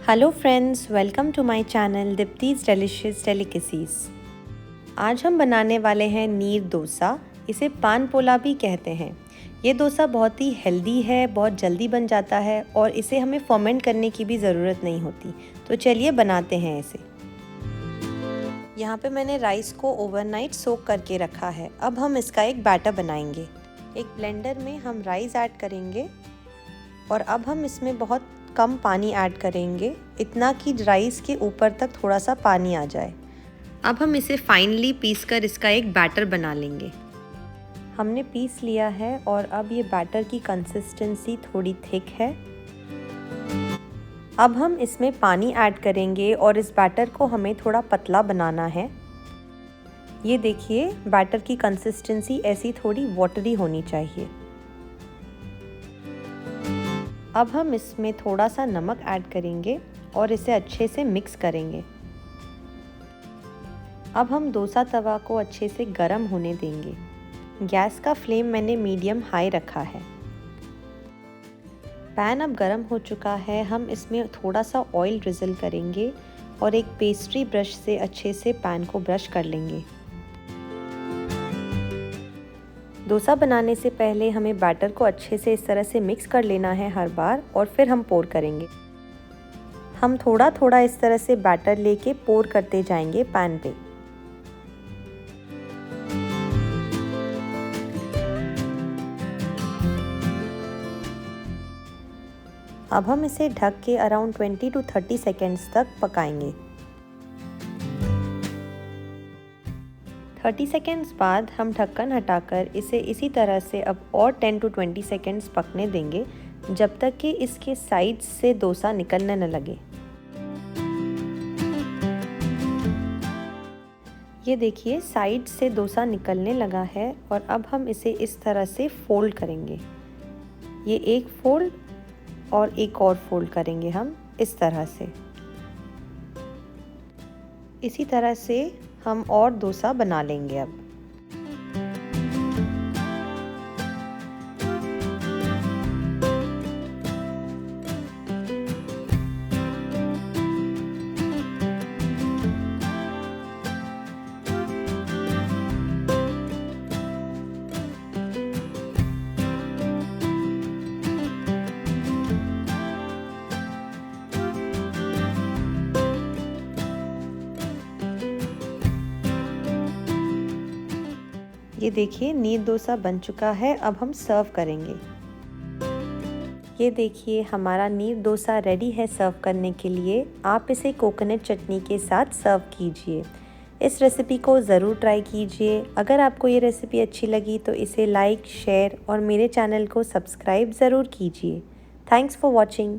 Hello friends, welcome to my channel Deepti's delicious delicacies. आज हम बनाने वाले हैं नीर डोसा। इसे पान पोला भी कहते हैं। ये डोसा बहुत ही हेल्दी है, बहुत जल्दी बन जाता है और इसे हमें फर्मेंट करने की भी ज़रूरत नहीं होती। तो चलिए बनाते हैं इसे। यहाँ पे मैंने राइस को ओवरनाइट सोक करके रखा है। अब हम इसका एक बैटर बनाएंगे। एक ब्लेंडर में हम राइस ऐड करेंगे और अब हम इसमें बहुत कम पानी ऐड करेंगे, इतना कि राइस के ऊपर तक थोड़ा सा पानी आ जाए। अब हम इसे फाइनली पीस कर इसका एक बैटर बना लेंगे। हमने पीस लिया है और अब ये बैटर की कंसिस्टेंसी थोड़ी थिक है। अब हम इसमें पानी ऐड करेंगे और इस बैटर को हमें थोड़ा पतला बनाना है। ये देखिए, बैटर की कंसिस्टेंसी ऐसी थोड़ी वाटरी होनी चाहिए। अब हम इसमें थोड़ा सा नमक ऐड करेंगे और इसे अच्छे से मिक्स करेंगे। अब हम डोसा तवा को अच्छे से गरम होने देंगे। गैस का फ्लेम मैंने मीडियम हाई रखा है। पैन अब गरम हो चुका है। हम इसमें थोड़ा सा ऑयल ड्रिजल करेंगे और एक पेस्ट्री ब्रश से अच्छे से पैन को ब्रश कर लेंगे। डोसा बनाने से पहले हमें बैटर को अच्छे से इस तरह से मिक्स कर लेना है हर बार, और फिर हम पोर करेंगे। हम थोड़ा थोड़ा इस तरह से बैटर लेके पोर करते जाएंगे पैन पे। अब हम इसे ढक के अराउंड 20 to 30 सेकेंड्स तक पकाएंगे। 30 सेकेंड्स बाद हम ढक्कन हटाकर इसे इसी तरह से अब और 10 to 20 सेकेंड्स पकने देंगे, जब तक कि इसके साइड्स से डोसा निकलने न लगे। ये देखिए, साइड से डोसा निकलने लगा है और अब हम इसे इस तरह से फोल्ड करेंगे। ये एक फोल्ड और एक और फोल्ड करेंगे हम इस तरह से। इसी तरह से हम और डोसा बना लेंगे। अब ये देखिए, नीर डोसा बन चुका है। अब हम सर्व करेंगे। ये देखिए, हमारा नीर डोसा रेडी है सर्व करने के लिए। आप इसे कोकोनट चटनी के साथ सर्व कीजिए। इस रेसिपी को ज़रूर ट्राई कीजिए। अगर आपको ये रेसिपी अच्छी लगी तो इसे लाइक, शेयर और मेरे चैनल को सब्सक्राइब ज़रूर कीजिए। Thanks for watching.